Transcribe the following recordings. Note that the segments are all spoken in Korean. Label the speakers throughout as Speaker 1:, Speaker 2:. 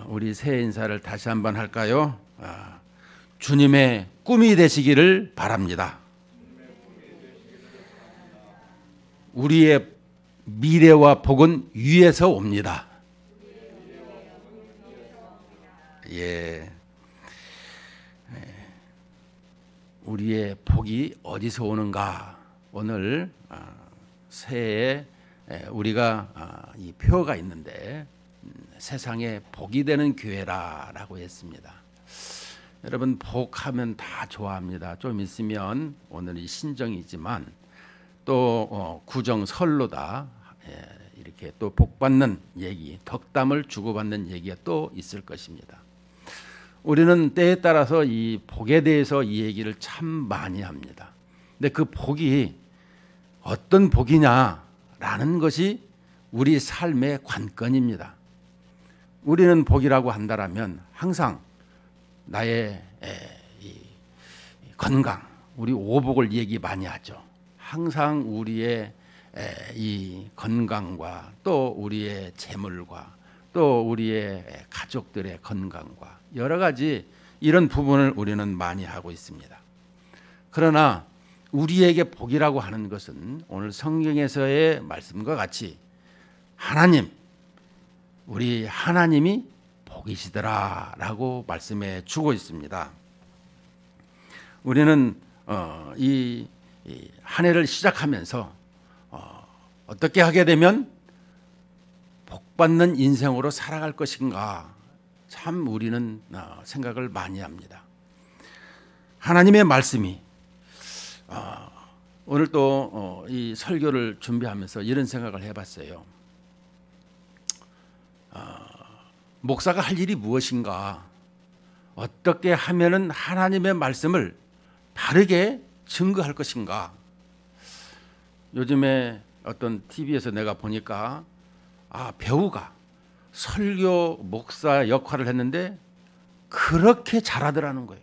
Speaker 1: 우리 새해 인사를 다시 한번 할까요? 주님의 꿈이 되시기를 바랍니다. 우리의 미래와 복은 위에서 옵니다. 예. 우리의 복이 어디서 오는가? 오늘 새해에 우리가 이 표가 있는데 세상에 복이 되는 교회라고 했습니다. 여러분 복하면 다 좋아합니다. 좀 있으면 오늘이 신정이지만 또 구정설로다 이렇게 또 복받는 얘기, 덕담을 주고받는 얘기가 또 있을 것입니다. 우리는 때에 따라서 이 복에 대해서 이 얘기를 참 많이 합니다. 근데 그 복이 어떤 복이냐라는 것이 우리 삶의 관건입니다. 우리는 복이라고 한다라면 항상 나의 이 건강, 우리 오복을 얘기 많이 하죠. 항상 우리의 이 건강과 또 우리의 재물과 또 우리의 가족들의 건강과 여러 가지 이런 부분을 우리는 많이 하고 있습니다. 그러나 우리에게 복이라고 하는 것은 오늘 성경에서의 말씀과 같이 하나님, 우리 하나님이 복이시더라라고 말씀해 주고 있습니다. 우리는 이 한 해를 시작하면서 어떻게 하게 되면 복받는 인생으로 살아갈 것인가 참 우리는 생각을 많이 합니다. 하나님의 말씀이 오늘 또 이 설교를 준비하면서 이런 생각을 해봤어요. 목사가 할 일이 무엇인가? 어떻게 하면은 하나님의 말씀을 바르게 증거할 것인가? 요즘에 어떤 TV에서 내가 보니까 배우가 설교 목사 역할을 했는데 그렇게 잘하더라는 거예요.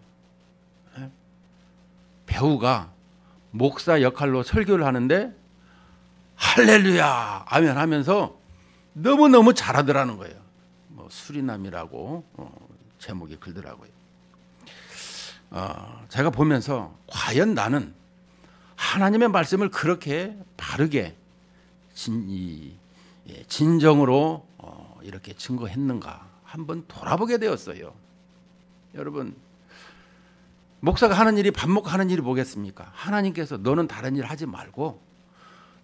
Speaker 1: 배우가 목사 역할로 설교를 하는데 할렐루야 아멘 하면서 너무너무 잘하더라는 거예요. 수리남이라고 제목이 글더라고요. 제가 보면서 과연 나는 하나님의 말씀을 그렇게 바르게 진정으로 이렇게 증거했는가 한번 돌아보게 되었어요. 여러분 목사가 하는 일이 반복하는 일이 뭐겠습니까? 하나님께서 너는 다른 일 하지 말고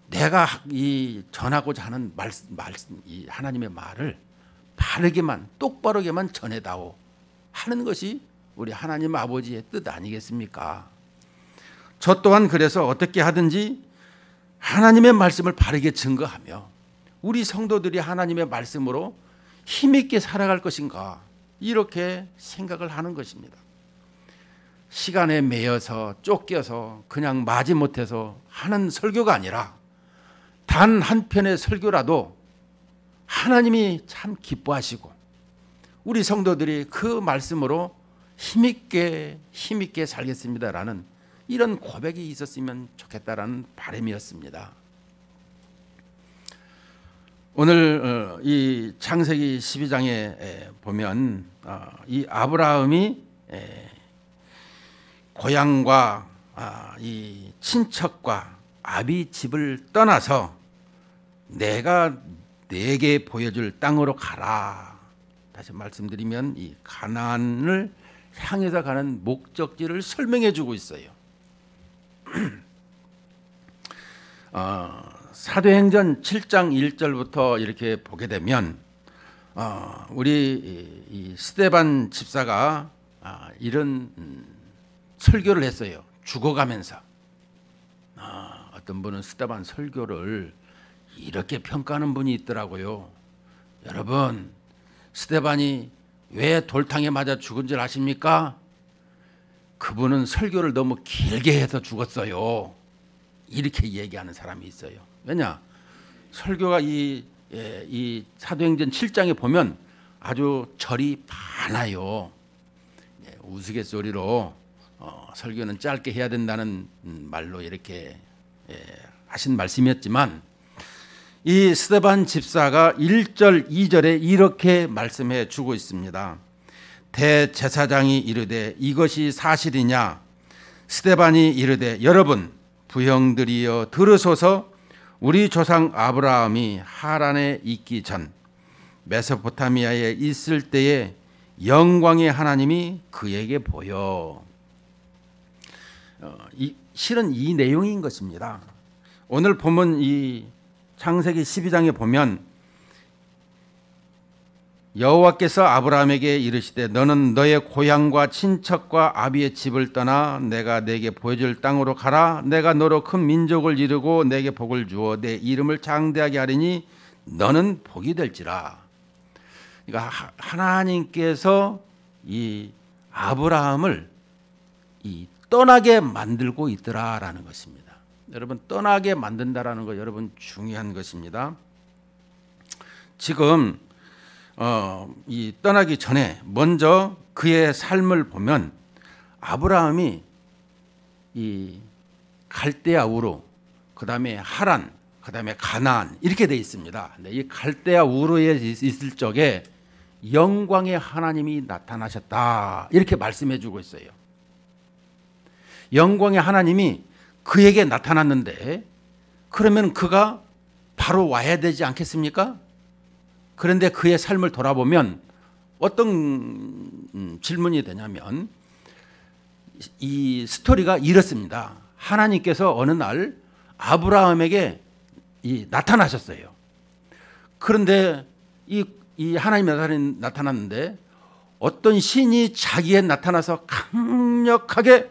Speaker 1: 내가 이 전하고자 하는 이 하나님의 말을 바르게만 똑바르게만 전해다오 하는 것이 우리 하나님 아버지의 뜻 아니겠습니까? 저 또한 그래서 어떻게 하든지 하나님의 말씀을 바르게 증거하며 우리 성도들이 하나님의 말씀으로 힘있게 살아갈 것인가 이렇게 생각을 하는 것입니다. 시간에 매여서 쫓겨서 그냥 마지못해서 하는 설교가 아니라 단 한 편의 설교라도 하나님이 참 기뻐하시고 우리 성도들이 그 말씀으로 힘있게 살겠습니다라는 이런 고백이 있었으면 좋겠다라는 바람이었습니다. 오늘 이 창세기 12장에 보면 이 아브라함이 고향과 이 친척과 아비 집을 떠나서 내가 내게 보여줄 땅으로 가라. 다시 말씀드리면 이 가나안을 향해서 가는 목적지를 설명해 주고 있어요. 사도행전 7장 1절부터 이렇게 보게 되면 우리 이 스데반 집사가 이런 설교를 했어요. 죽어가면서 어떤 분은 스데반 설교를 이렇게 평가하는 분이 있더라고요. 여러분 스데반이 왜 돌탕에 맞아 죽은 줄 아십니까? 그분은 설교를 너무 길게 해서 죽었어요. 이렇게 얘기하는 사람이 있어요. 왜냐? 설교가 이 사도행전 7장에 보면 아주 절이 많아요. 우스갯소리로 설교는 짧게 해야 된다는 말로 이렇게 하신 말씀이었지만 이 스데반 집사가 1절 2절에 이렇게 말씀해 주고 있습니다. 대제사장이 이르되 이것이 사실이냐? 스데반이 이르되 여러분 부형들이여 들으소서. 우리 조상 아브라함이 하란에 있기 전 메소포타미아에 있을 때에 영광의 하나님이 그에게 보여. 실은 이 내용인 것입니다. 오늘 보면 이 창세기 12장에 보면 여호와께서 아브라함에게 이르시되 너는 너의 고향과 친척과 아비의 집을 떠나 내가 내게 보여줄 땅으로 가라. 내가 너로 큰 민족을 이루고 내게 복을 주어 내 이름을 장대하게 하리니 너는 복이 될지라. 그러니까 하나님께서 이 아브라함을 이 떠나게 만들고 있더라라는 것입니다. 여러분, 떠나게 만든다라는 거 여러분 중요한 것입니다. 지금 이 떠나기 전에 먼저 그의 삶을 보면 아브라함이 이 갈대아 우르, 그다음에 하란, 그다음에 가나안 이렇게 돼 있습니다. 이 갈대아 우르에 있을 적에 영광의 하나님이 나타나셨다 이렇게 말씀해 주고 있어요. 영광의 하나님이 그에게 나타났는데 그러면 그가 바로 와야 되지 않겠습니까? 그런데 그의 삶을 돌아보면 어떤 질문이 되냐면 이 스토리가 이렇습니다. 하나님께서 어느 날 아브라함에게 나타나셨어요. 그런데 이 하나님이 나타났는데 어떤 신이 자기에 나타나서 강력하게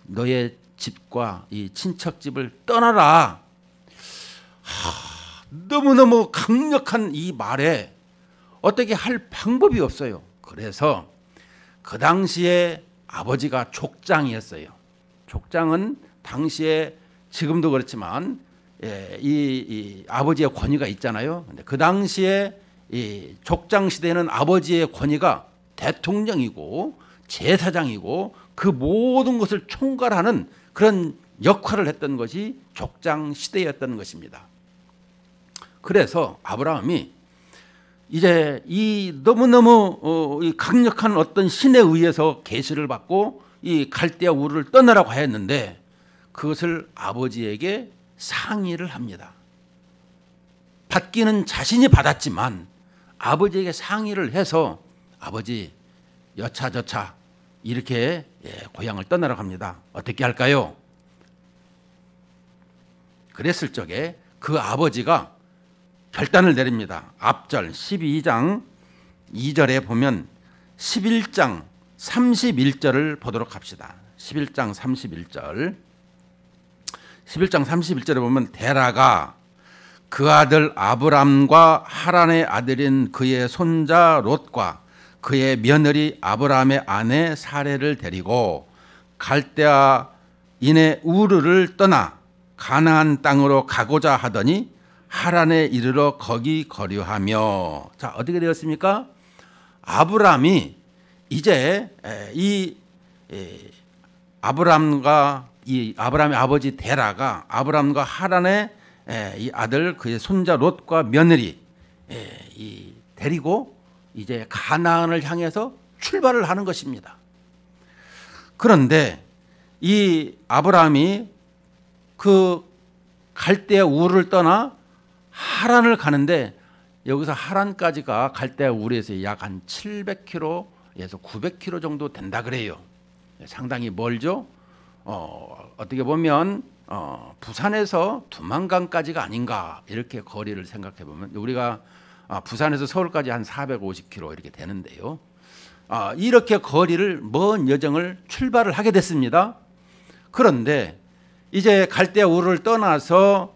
Speaker 1: 너의 집과 이 친척집을 떠나라. 너무너무 강력한 이 말에 어떻게 할 방법이 없어요. 그래서 그 당시에 아버지가 족장이었어요. 족장은 당시에 지금도 그렇지만 이 아버지의 권위가 있잖아요. 근데 그 당시에 이 족장 시대에는 아버지의 권위가 대통령이고 제사장이고 그 모든 것을 총괄하는 그런 역할을 했던 것이 족장 시대였던 것입니다. 그래서 아브라함이 이제 이 너무너무 이 강력한 어떤 신에 의해서 계시를 받고 이 갈대아 우르를 떠나라고 하였는데 그것을 아버지에게 상의를 합니다. 받기는 자신이 받았지만 아버지에게 상의를 해서 아버지 여차저차 이렇게 고향을 떠나라고 합니다. 어떻게 할까요? 그랬을 적에 그 아버지가 결단을 내립니다. 앞절 12장 2절에 보면 11장 31절을 보도록 합시다. 11장 31절. 11장 31절에 보면 데라가 그 아들 아브람과 하란의 아들인 그의 손자 롯과 그의 며느리 아브라함의 아내 사레를 데리고 갈대아인의 우르를 떠나 가나안 땅으로 가고자 하더니 하란에 이르러 거기 거류하며. 자, 어떻게 되었습니까? 아브람이 이제 이 아브람과 이 아브람의 아버지 데라가 아브람과 하란의 이 아들 그의 손자 롯과 며느리 데리고 이제 가나안을 향해서 출발을 하는 것입니다. 그런데 이 아브라함이 그 갈대아 우르를 떠나 하란을 가는데 여기서 하란까지가 갈대아 우르에서 약 한 700km에서 900km 정도 된다 그래요. 상당히 멀죠. 어떻게 보면 부산에서 두만강까지가 아닌가 이렇게 거리를 생각해 보면 우리가 부산에서 서울까지 한 450km 이렇게 되는데요. 이렇게 거리를 먼 여정을 출발을 하게 됐습니다. 그런데 이제 갈대아 우르를 떠나서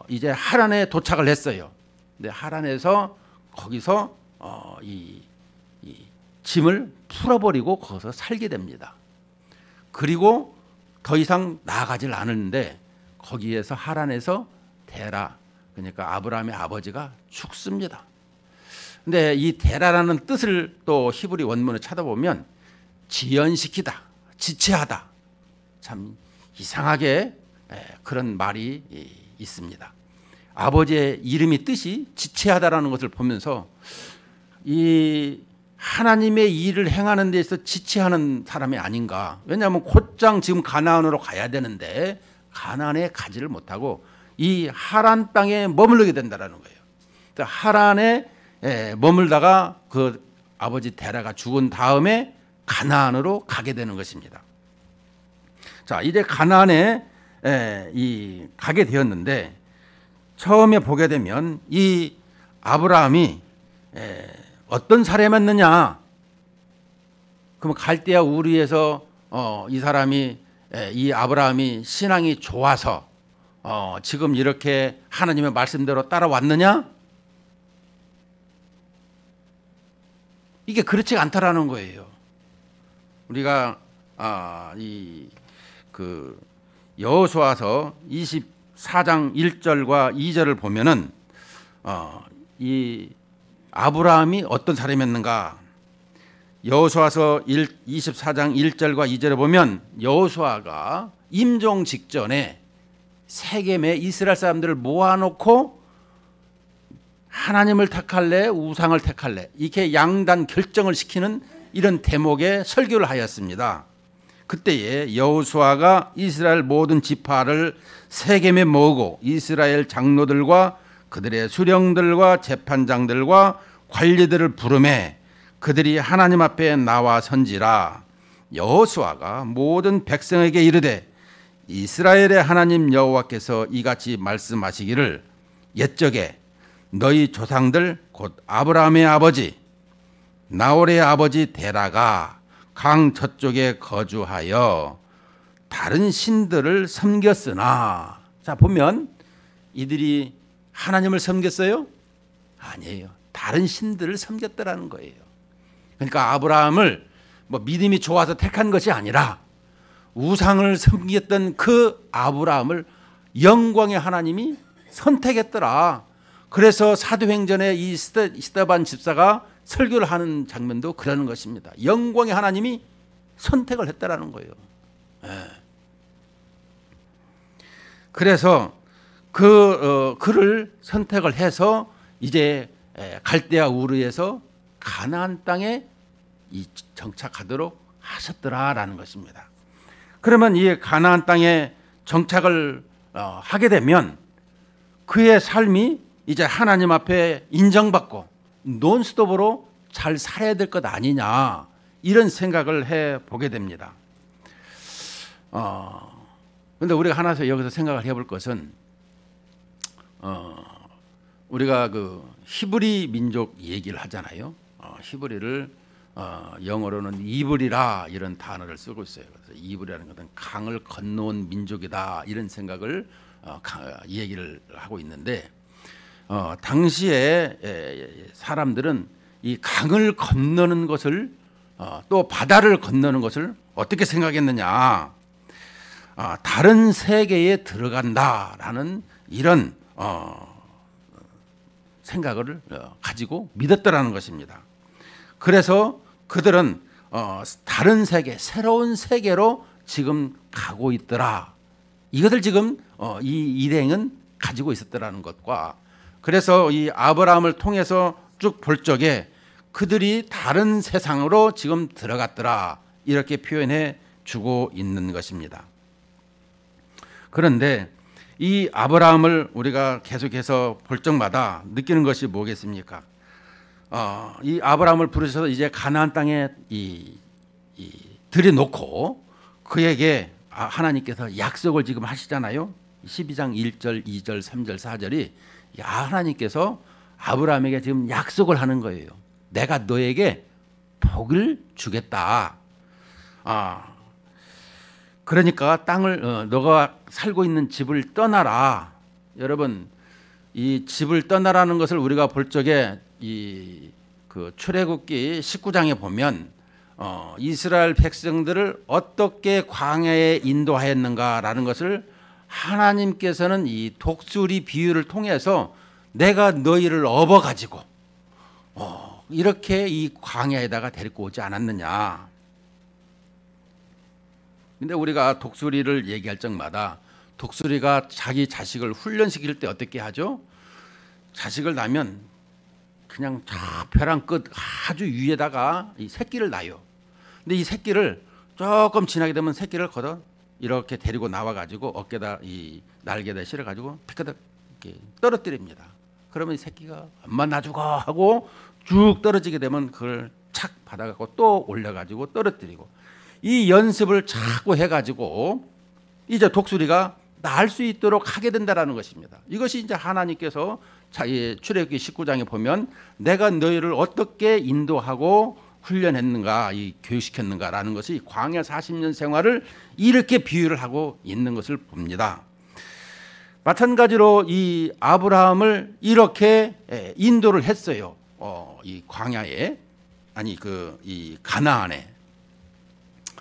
Speaker 1: 이제 하란에 도착을 했어요. 근데 하란에서 거기서 이 짐을 풀어버리고 거기서 살게 됩니다. 그리고 더 이상 나아가질 않았는데 거기에서 하란에서 데라, 그러니까 아브라함의 아버지가 죽습니다. 근데 이 데라라는 뜻을 또 히브리 원문을 찾아보면 지연시키다, 지체하다, 참 이상하게 그런 말이 있습니다. 아버지의 이름이 뜻이 지체하다라는 것을 보면서 이 하나님의 일을 행하는 데서 지체하는 사람이 아닌가. 왜냐하면 곧장 지금 가나안으로 가야 되는데 가나안에 가지를 못하고 이 하란 땅에 머무르게 된다라는 거예요. 하란에 머물다가 그 아버지 데라가 죽은 다음에 가나안으로 가게 되는 것입니다. 자, 이제 가나안에 가게 되었는데 처음에 보게 되면 이 아브라함이 어떤 사람이었느냐? 그럼 갈대아 우르에서 이 사람이 이 아브라함이 신앙이 좋아서 지금 이렇게 하나님의 말씀대로 따라왔느냐? 이게 그렇지 않다라는 거예요. 우리가 여호수아서 24장 1절과 2절을 보면은 이 아브라함이 어떤 사람이었는가? 여호수아서 24장 1절과 2절에 보면 여호수아가 임종 직전에 세겜에 이스라엘 사람들을 모아놓고 하나님을 택할래 우상을 택할래 이렇게 양단 결정을 시키는 이런 대목의 설교를 하였습니다. 그때에 여호수아가 이스라엘 모든 지파를 세겜에 모으고 이스라엘 장로들과 그들의 수령들과 재판장들과 관리들을 부르매 그들이 하나님 앞에 나와 선지라. 여호수아가 모든 백성에게 이르되 이스라엘의 하나님 여호와께서 이같이 말씀하시기를 옛적에 너희 조상들 곧 아브라함의 아버지 나홀의 아버지 데라가 강 저쪽에 거주하여 다른 신들을 섬겼으나. 자, 보면 이들이 하나님을 섬겼어요? 아니에요. 다른 신들을 섬겼더라는 거예요. 그러니까 아브라함을 뭐 믿음이 좋아서 택한 것이 아니라 우상을 섬겼던 그 아브라함을 영광의 하나님이 선택했더라. 그래서 사도행전에 이 스데반 집사가 설교를 하는 장면도 그러는 것입니다. 영광의 하나님이 선택을 했다라는 거예요. 그래서 그를 선택을 해서 이제 갈대아 우르에서 가나안 땅에 정착하도록 하셨더라라는 것입니다. 그러면 이 가나안 땅에 정착을 하게 되면 그의 삶이 이제 하나님 앞에 인정받고 논스톱으로 잘 살아야 될 것 아니냐 이런 생각을 해보게 됩니다. 그런데 우리가 하나서 여기서 생각을 해볼 것은 우리가 그 히브리 민족 얘기를 하잖아요. 히브리를 영어로는 이브리라 이런 단어를 쓰고 있어요. 그래서 이브리라는 것은 강을 건너온 민족이다 이런 생각을 얘기를 하고 있는데 당시에 사람들은 이 강을 건너는 것을 또 바다를 건너는 것을 어떻게 생각했느냐? 다른 세계에 들어간다라는 이런 생각을 가지고 믿었더라는 것입니다. 그래서 그들은 다른 세계, 새로운 세계로 지금 가고 있더라. 이것을 지금 이 일행은 가지고 있었더라는 것과 그래서 이 아브라함을 통해서 쭉 볼 적에 그들이 다른 세상으로 지금 들어갔더라. 이렇게 표현해 주고 있는 것입니다. 그런데 이 아브라함을 우리가 계속해서 볼 적마다 느끼는 것이 뭐겠습니까? 이 아브라함을 부르셔서 이제 가나안 땅에 들여놓고 그에게 하나님께서 약속을 지금 하시잖아요. 12장 1절, 2절, 3절, 4절이 하나님께서 아브라함에게 지금 약속을 하는 거예요. 내가 너에게 복을 주겠다. 그러니까 땅을 너가 살고 있는 집을 떠나라. 여러분 이 집을 떠나라는 것을 우리가 볼 적에 그 출애굽기 19장에 보면 이스라엘 백성들을 어떻게 광야에 인도하였는가라는 것을 하나님께서는 이 독수리 비유를 통해서 내가 너희를 업어가지고 이렇게 이 광야에다가 데리고 오지 않았느냐. 근데 우리가 독수리를 얘기할 적마다 독수리가 자기 자식을 훈련시킬 때 어떻게 하죠? 자식을 낳으면 그냥 저 벼랑 끝 아주 위에다가 이 새끼를 낳아요. 근데 이 새끼를 조금 지나게 되면 새끼를 걷어 이렇게 데리고 나와가지고 어깨다 이 날개에다 실어가지고 피크덕 이렇게 떨어뜨립니다. 그러면 이 새끼가 엄마 놔주고 하고 쭉 떨어지게 되면 그걸 착 받아갖고 또 올려가지고 떨어뜨리고, 이 연습을 자꾸 해가지고 이제 독수리가 날 수 있도록 하게 된다라는 것입니다. 이것이 이제 하나님께서 출애굽기 19장에 보면 내가 너희를 어떻게 인도하고 훈련했는가, 이 교육시켰는가라는 것이 광야 40년 생활을 이렇게 비유를 하고 있는 것을 봅니다. 마찬가지로 이 아브라함을 이렇게 인도를 했어요. 이 광야에, 아니 이 가나안에.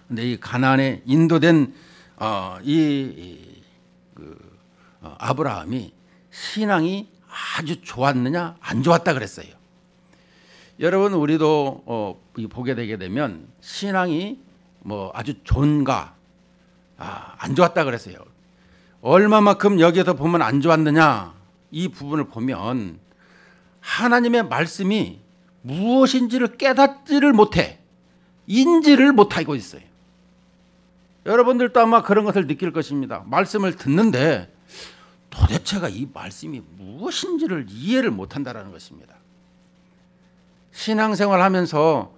Speaker 1: 근데 이 가나안에 인도된 아브라함이 신앙이 아주 좋았느냐 안 좋았다 그랬어요. 여러분, 우리도 보게 되게 되면 신앙이 뭐 아주 좋은가 안 좋았다 그랬어요. 얼마만큼 여기에서 보면 안 좋았느냐, 이 부분을 보면 하나님의 말씀이 무엇인지를 깨닫지를 못해 인지를 못하고 있어요. 여러분들도 아마 그런 것을 느낄 것입니다. 말씀을 듣는데 도대체가 이 말씀이 무엇인지를 이해를 못한다는 것입니다. 신앙생활 하면서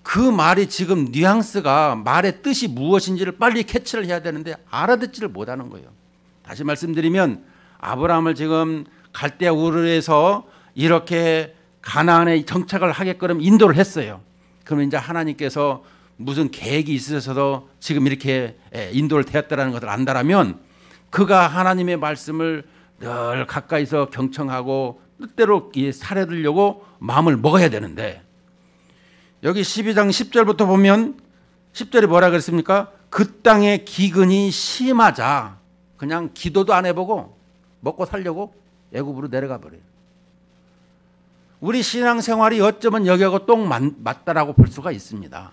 Speaker 1: 그 말이 지금 뉘앙스가, 말의 뜻이 무엇인지를 빨리 캐치를 해야 되는데 알아듣지를 못하는 거예요. 다시 말씀드리면 아브라함을 지금 갈대아 우르에서 이렇게 가나안에 정착을 하게끔 인도를 했어요. 그러면 이제 하나님께서 무슨 계획이 있으셔서 지금 이렇게 인도를 되었다는 것을 안다라면 그가 하나님의 말씀을 늘 가까이서 경청하고 뜻대로 살아들려고 마음을 먹어야 되는데, 여기 12장 10절부터 보면 10절이 뭐라 그랬습니까? 그 땅의 기근이 심하자 그냥 기도도 안 해보고 먹고 살려고 애굽으로 내려가 버려요. 우리 신앙생활이 어쩌면 여기하고 똥 맞다라고 볼 수가 있습니다.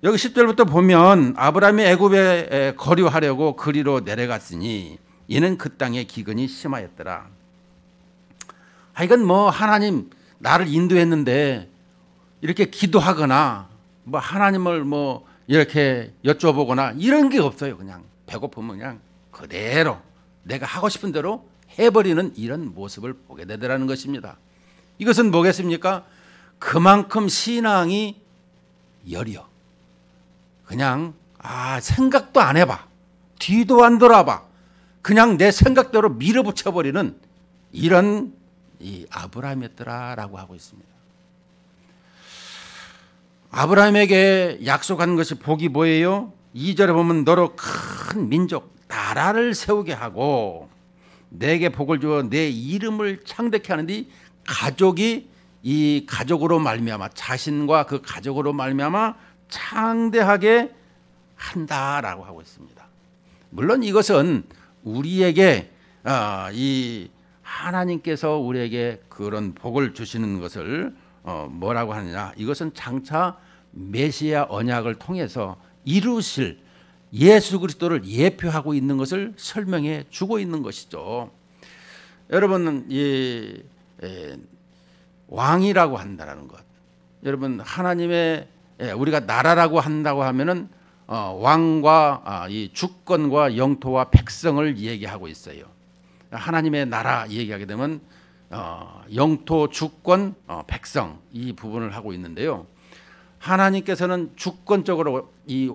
Speaker 1: 여기 10절부터 보면 아브라함이 애굽에 거류하려고 그리로 내려갔으니 이는 그 땅의 기근이 심하였더라. 이건 뭐 하나님 나를 인도했는데 이렇게 기도하거나 뭐 하나님을 뭐 이렇게 여쭤보거나 이런 게 없어요. 그냥 배고프면 그냥 그대로 내가 하고 싶은 대로 해버리는 이런 모습을 보게 되더라는 것입니다. 이것은 뭐겠습니까? 그만큼 신앙이 여려. 그냥 생각도 안 해봐. 뒤도 안 돌아봐. 그냥 내 생각대로 밀어붙여버리는 이런 이 아브라함이었더라라고 하고 있습니다. 아브라함에게 약속한 것이 복이 뭐예요? 2절에 보면 너로 큰 민족 나라를 세우게 하고 내게 복을 주어 내 이름을 창대케 하는데, 가족이 이 가족으로 말미암아, 자신과 그 가족으로 말미암아 창대하게 한다라고 하고 있습니다. 물론 이것은 우리에게 이 하나님께서 우리에게 그런 복을 주시는 것을 뭐라고 하느냐, 이것은 장차 메시아 언약을 통해서 이루실 예수 그리스도를 예표하고 있는 것을 설명해 주고 있는 것이죠. 여러분, 이 왕이라고 한다는 것, 여러분 하나님의 우리가 나라라고 한다고 하면은 왕과 이 주권과 영토와 백성을 얘기하고 있어요. 하나님의 나라 얘기하게 되면 영토, 주권, 백성, 이 부분을 하고 있는데요. 하나님께서는 주권적으로 이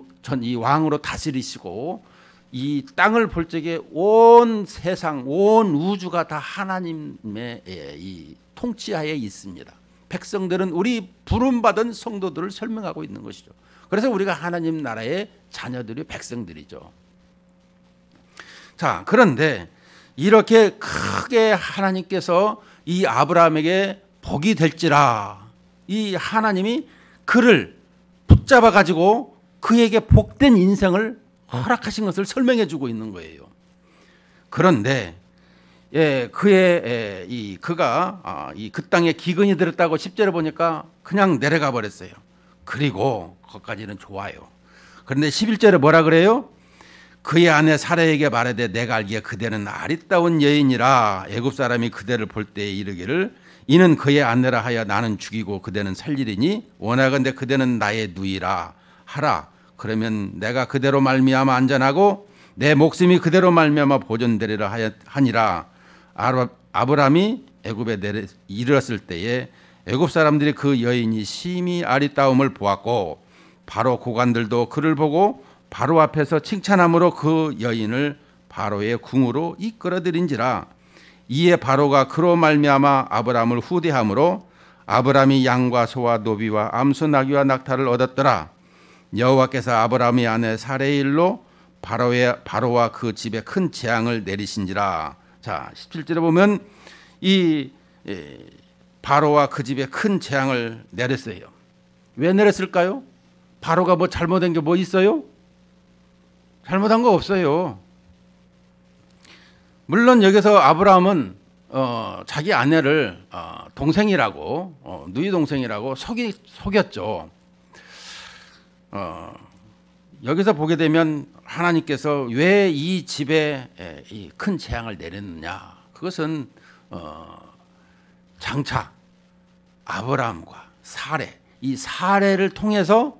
Speaker 1: 왕으로 다스리시고 이 땅을 볼 적에 온 세상, 온 우주가 다 하나님의 이 통치하에 있습니다. 백성들은 우리 부름받은 성도들을 설명하고 있는 것이죠. 그래서 우리가 하나님 나라의 자녀들이 백성들이죠. 자, 그런데 이렇게 크게 하나님께서 이 아브라함에게 복이 될지라, 이 하나님이 그를 붙잡아 가지고 그에게 복된 인생을 허락하신 것을 설명해 주고 있는 거예요. 그런데 그가 그 땅에 기근이 들었다고 10절에 보니까 그냥 내려가 버렸어요. 그리고 거기까지는 좋아요. 그런데 11절에 뭐라 그래요? 그의 아내 사라에게 말하되 내가 알기에 그대는 아리따운 여인이라 애굽 사람이 그대를 볼 때에 이르기를 이는 그의 아내라 하여 나는 죽이고 그대는 살리리니 원하건대 그대는 나의 누이라 하라. 그러면 내가 그대로 말미암아 안전하고 내 목숨이 그대로 말미암아 보존되리라 하니라. 아브람이 애굽에 이르렀을 때에 애굽 사람들이 그 여인이 심히 아리따움을 보았고 바로 고관들도 그를 보고 바로 앞에서 칭찬함으로 그 여인을 바로의 궁으로 이끌어들인지라. 이에 바로가 그로 말미암아 아브람을 후대함으로 아브람이 양과 소와 노비와 암소 나귀와 낙타를 얻었더라. 여호와께서 아브람의 아내 사레의 일로 바로와 그 집에 큰 재앙을 내리신지라. 자, 17절에 보면 이 바로와 그 집에 큰 재앙을 내렸어요. 왜 내렸을까요? 바로가 뭐 잘못한 게 뭐 있어요? 잘못한 거 없어요. 물론 여기서 아브라함은 자기 아내를 동생이라고 누이 동생이라고 속였죠. 여기서 보게 되면 하나님께서 왜 이 집에 이 큰 재앙을 내렸느냐? 그것은 장차 아브라함과 사레, 이 사레를 통해서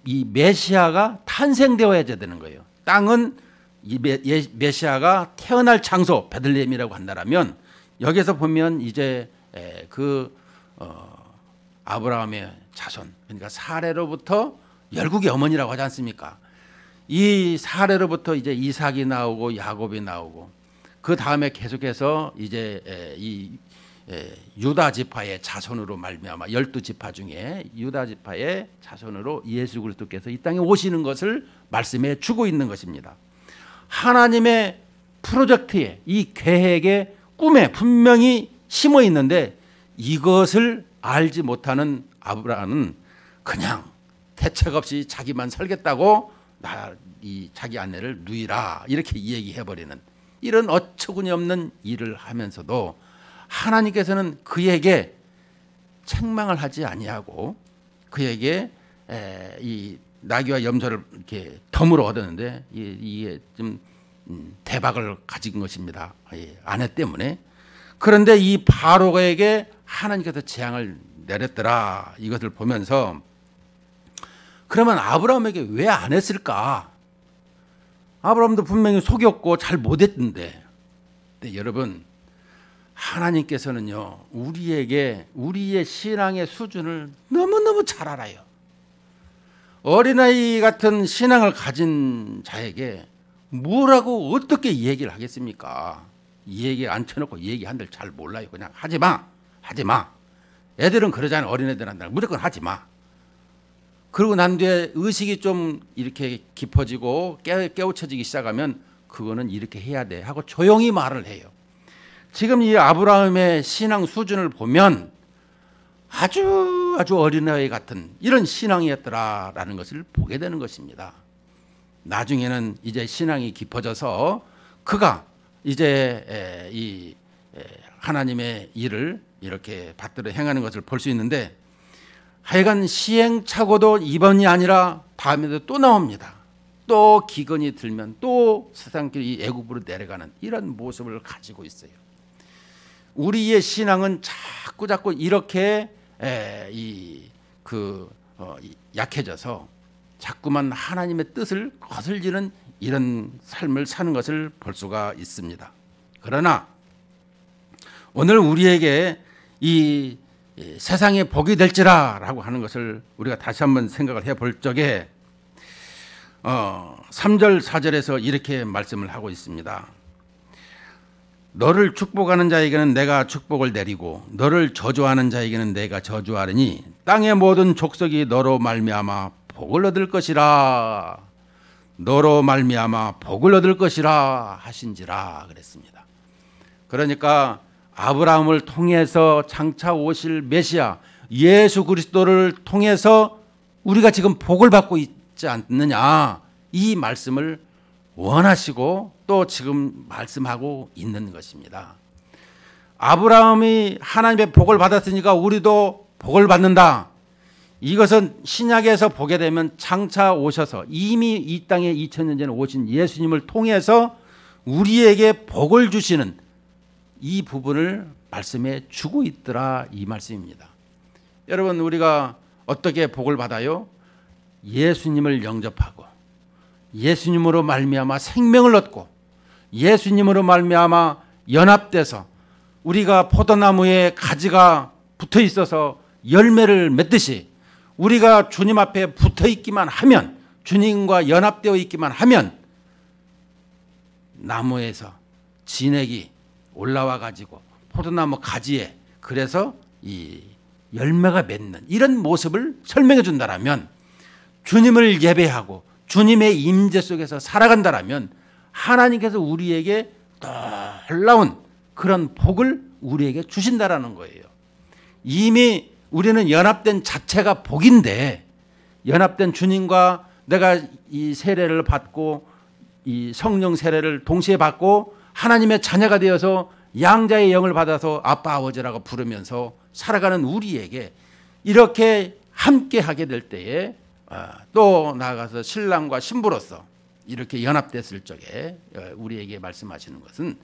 Speaker 1: 이 메시아가 탄생되어야 되는 거예요. 땅은 이 메시아가 태어날 장소 베들레헴이라고 한다면 여기서 보면 이제 그 아브라함의 자손, 그러니까 사레로부터 열국의 어머니라고 하지 않습니까? 이 사레로부터 이제 이삭이 나오고 야곱이 나오고 그 다음에 계속해서 이제 이 유다 지파의 자손으로 말미암아 12지파 중에 유다 지파의 자손으로 예수 그리스도께서 이 땅에 오시는 것을 말씀해 주고 있는 것입니다. 하나님의 프로젝트에 이 계획에 꿈에 분명히 심어 있는데 이것을 알지 못하는 아브라함은 그냥 대책 없이 자기만 살겠다고 이 자기 아내를 누이라 이렇게 얘기해 버리는 이런 어처구니 없는 일을 하면서도 하나님께서는 그에게 책망을 하지 아니하고 그에게 이 나귀와 염소를 이렇게 덤으로 얻었는데 이게 좀 대박을 가진 것입니다. 아내 때문에. 그런데 이 바로에게 하나님께서 재앙을 내렸더라. 이것을 보면서 그러면 아브라함에게 왜 안 했을까? 아브라함도 분명히 속였고 잘 못했는데. 근데 여러분 하나님께서는요 우리에게 우리의 신앙의 수준을 너무너무 잘 알아요. 어린아이 같은 신앙을 가진 자에게 뭐라고 어떻게 얘기를 하겠습니까? 얘기 앉혀놓고 얘기한들 잘 몰라요. 그냥 하지마 하지마. 애들은 그러잖아요. 어린애들한테 무조건 하지마. 그러고 난 뒤에 의식이 좀 이렇게 깊어지고 깨우쳐지기 시작하면 그거는 이렇게 해야 돼 하고 조용히 말을 해요. 지금 이 아브라함의 신앙 수준을 보면 아주 어린아이 같은 이런 신앙이었더라라는 것을 보게 되는 것입니다. 나중에는 이제 신앙이 깊어져서 그가 이제 이 하나님의 일을 이렇게 받들어 행하는 것을 볼 수 있는데 하여간 시행착오도 이번이 아니라 다음에도 또 나옵니다. 또 기근이 들면 또 세상길이 애굽으로 내려가는 이런 모습을 가지고 있어요. 우리의 신앙은 자꾸 이렇게 약해져서 자꾸만 하나님의 뜻을 거슬리는 이런 삶을 사는 것을 볼 수가 있습니다. 그러나 오늘 우리에게 이 세상에 복이 될지라라고 하는 것을 우리가 다시 한번 생각을 해볼 적에 3절 4절에서 이렇게 말씀을 하고 있습니다. 너를 축복하는 자에게는 내가 축복을 내리고 너를 저주하는 자에게는 내가 저주하리니 땅의 모든 족속이 너로 말미암아 복을 얻을 것이라. 너로 말미암아 복을 얻을 것이라 하신지라 그랬습니다. 그러니까 아브라함을 통해서 장차 오실 메시아 예수 그리스도를 통해서 우리가 지금 복을 받고 있지 않느냐 이 말씀을 원하시고 또 지금 말씀하고 있는 것입니다. 아브라함이 하나님의 복을 받았으니까 우리도 복을 받는다. 이것은 신약에서 보게 되면 장차 오셔서 이미 이 땅에 2000년 전에 오신 예수님을 통해서 우리에게 복을 주시는 이 부분을 말씀에 주고 있더라, 이 말씀입니다. 여러분, 우리가 어떻게 복을 받아요? 예수님을 영접하고 예수님으로 말미암아 생명을 얻고 예수님으로 말미암아 연합돼서 우리가 포도나무에 가지가 붙어 있어서 열매를 맺듯이 우리가 주님 앞에 붙어 있기만 하면, 주님과 연합되어 있기만 하면 나무에서 진액이 올라와 가지고 포도나무 가지에 그래서 이 열매가 맺는 이런 모습을 설명해 준다라면, 주님을 예배하고 주님의 임재 속에서 살아간다라면 하나님께서 우리에게 놀라운 그런 복을 우리에게 주신다라는 거예요. 이미 우리는 연합된 자체가 복인데, 연합된 주님과 내가 이 세례를 받고 이 성령 세례를 동시에 받고 하나님의 자녀가 되어서 양자의 영을 받아서 아빠 아버지라고 부르면서 살아가는 우리에게 이렇게 함께 하게 될 때에 또 나아가서 신랑과 신부로서 이렇게 연합됐을 적에 우리에게 말씀하시는 것은,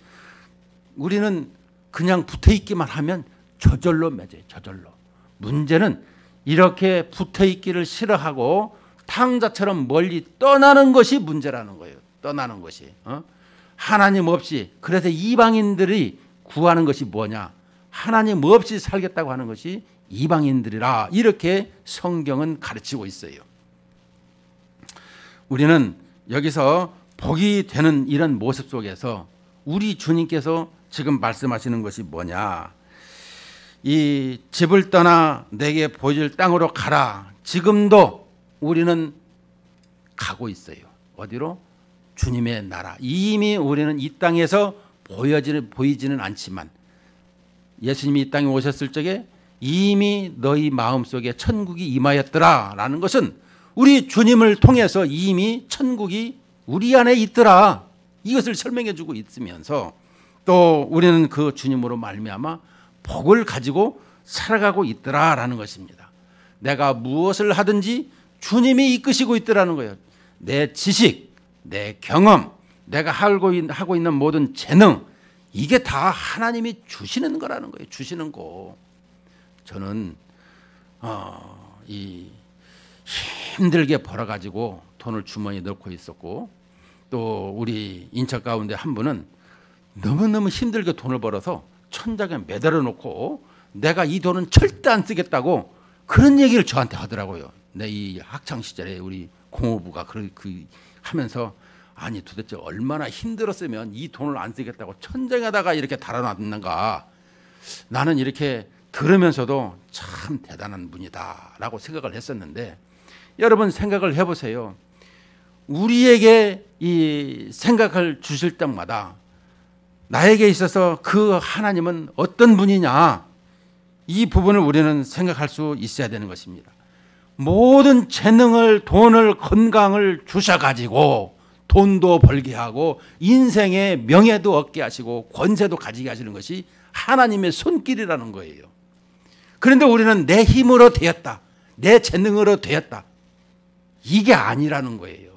Speaker 1: 우리는 그냥 붙어 있기만 하면 저절로 맺어요. 저절로. 문제는 이렇게 붙어 있기를 싫어하고 탕자처럼 멀리 떠나는 것이 문제라는 거예요. 떠나는 것이. 하나님 없이, 그래서 이방인들이 구하는 것이 뭐냐? 하나님 없이 살겠다고 하는 것이 이방인들이라, 이렇게 성경은 가르치고 있어요. 우리는 여기서 복이 되는 이런 모습 속에서 우리 주님께서 지금 말씀하시는 것이 뭐냐? 이 집을 떠나 내게 보여줄 땅으로 가라. 지금도 우리는 가고 있어요. 어디로? 주님의 나라. 이미 우리는 이 땅에서 보이지는 않지만 예수님이 이 땅에 오셨을 적에 이미 너희 마음속에 천국이 임하였더라 라는 것은 우리 주님을 통해서 이미 천국이 우리 안에 있더라, 이것을 설명해 주고 있으면서 또 우리는 그 주님으로 말미암아 복을 가지고 살아가고 있더라라는 것입니다. 내가 무엇을 하든지 주님이 이끄시고 있더라는 거예요. 내 지식, 내 경험, 내가 하고 있는 모든 재능, 이게 다 하나님이 주시는 거라는 거예요. 주시는 거. 저는 이 힘들게 벌어가지고 돈을 주머니에 넣고 있었고, 또 우리 인척 가운데 한 분은 너무너무 힘들게 돈을 벌어서 천장에 매달아 놓고 내가 이 돈은 절대 안 쓰겠다고 그런 얘기를 저한테 하더라고요. 내 이 학창 시절에 우리 공호부가 하면서, 아니 도대체 얼마나 힘들었으면 이 돈을 안 쓰겠다고 천장에다가 이렇게 달아놨는가. 나는 이렇게 들으면서도 참 대단한 분이다라고 생각을 했었는데, 여러분 생각을 해보세요. 우리에게 이 생각을 주실 때마다 나에게 있어서 그 하나님은 어떤 분이냐, 이 부분을 우리는 생각할 수 있어야 되는 것입니다. 모든 재능을, 돈을, 건강을 주셔가지고 돈도 벌게 하고 인생의 명예도 얻게 하시고 권세도 가지게 하시는 것이 하나님의 손길이라는 거예요. 그런데 우리는 내 힘으로 되었다, 내 재능으로 되었다, 이게 아니라는 거예요.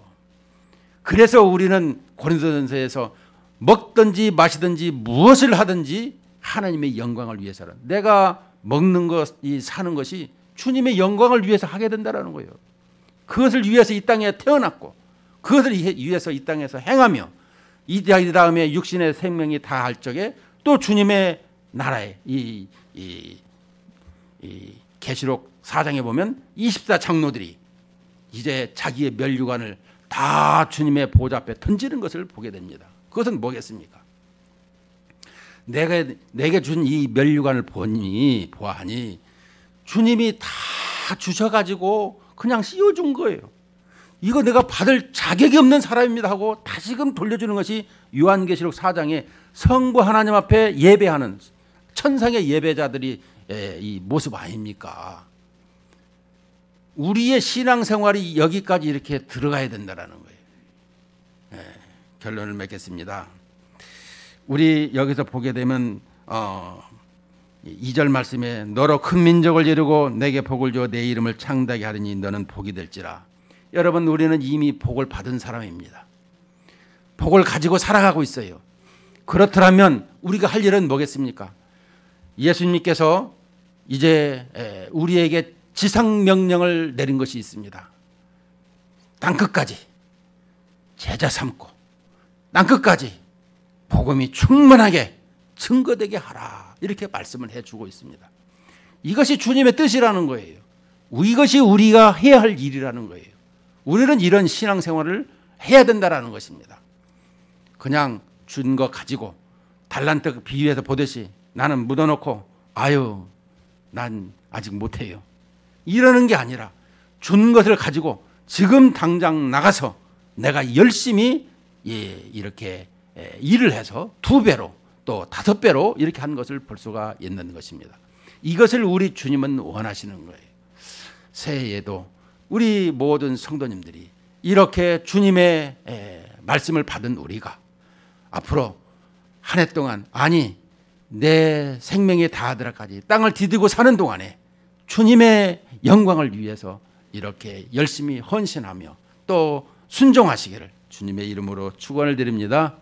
Speaker 1: 그래서 우리는 고린도전서에서 먹든지 마시든지 무엇을 하든지 하나님의 영광을 위해서라. 내가 먹는 것, 이 사는 것이 주님의 영광을 위해서 하게 된다는 거예요. 그것을 위해서 이 땅에 태어났고 그것을 위해서 이 땅에서 행하며 이 다음에 육신의 생명이 다할 적에 또 주님의 나라에 이 계시록 4장에 보면 24장로들이 이제 자기의 면류관을 다 주님의 보좌 앞에 던지는 것을 보게 됩니다. 그것은 뭐겠습니까? 내게 준 이 면류관을 보아하니 주님이 다 주셔가지고 그냥 씌워준 거예요. 이거 내가 받을 자격이 없는 사람입니다 하고 다시금 돌려주는 것이 요한계시록 4장에 성부 하나님 앞에 예배하는 천상의 예배자들이 이 모습 아닙니까? 우리의 신앙생활이 여기까지 이렇게 들어가야 된다는 거예요. 결론을 맺겠습니다. 우리 여기서 보게 되면 2절 말씀에 너로 큰 민족을 이루고 내게 복을 주어 내 이름을 창대하게 하리니 너는 복이 될지라. 여러분, 우리는 이미 복을 받은 사람입니다. 복을 가지고 살아가고 있어요. 그렇더라면 우리가 할 일은 뭐겠습니까? 예수님께서 이제 우리에게 지상명령을 내린 것이 있습니다. 땅끝까지 제자 삼고 땅끝까지 복음이 충만하게 증거되게 하라, 이렇게 말씀을 해주고 있습니다. 이것이 주님의 뜻이라는 거예요. 이것이 우리가 해야 할 일이라는 거예요. 우리는 이런 신앙생활을 해야 된다는 것입니다. 그냥 준 거 가지고 달란트 비유해서 보듯이 나는 묻어놓고 아유 난 아직 못해요, 이러는 게 아니라 준 것을 가지고 지금 당장 나가서 내가 열심히 이렇게 일을 해서 2배로 또 5배로 이렇게 한 것을 볼 수가 있는 것입니다. 이것을 우리 주님은 원하시는 거예요. 새해에도 우리 모든 성도님들이 이렇게 주님의 말씀을 받은 우리가 앞으로 한 해 동안, 아니 내 생명이 다하더라까지 땅을 디디고 사는 동안에 주님의 영광을 위해서 이렇게 열심히 헌신하며 또 순종하시기를 주님의 이름으로 축원을 드립니다.